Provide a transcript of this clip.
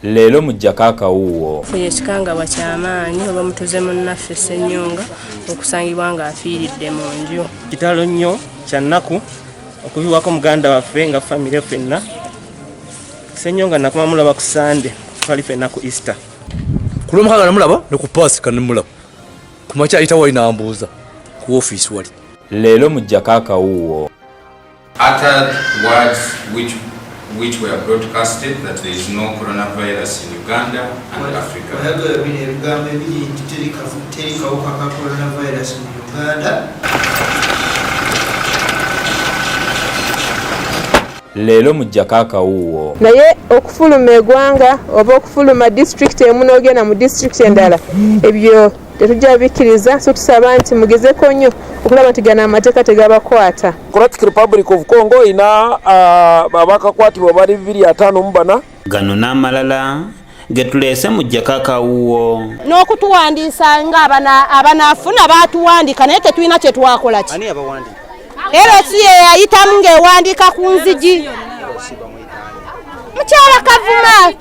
Leero mu Jakaka wuwo Fuye ekikangabwa ky'amaanyi oba mutuze munnaffe Ssenyonga okusangibwa ng'afiiridde mu nju. Kitalo nnyo kya nnaku okubiwako muganda waffe nga famire ffenna. Ssenyonga nakuma mulaba ku Sande twali ffenna ku Easter. Ku Lwomukaaga namulaba ne ku Paasika namulaba. Ku makya ayita wali n'ambuuza ku ofiisi wali. Leero mu Jakaka wuwo. Uttered words which were broadcasted that there is no coronavirus in Uganda and Africa. Leero mu Jakaka wuwo. Naye okufuluma eggwanga oba okufuluma district emu n'ogenda mu district endala ebyo tetujja bikkiriza, so tusaba nti mugezeko nnyo okulaba nti gano amateeka tegabakwata. Democratic Republic of Congo ina abakakwatibwa bali 254. Gano n'amalala getuleese mu Jakaka wuwo. N'okutuwandiisa ng'abanaafuna baatuwandika naye tetulina kye twakola ki. Ani abawandiika? LC yayitamu ng'ewandiika ku nzigi. Mukyala Kavuma.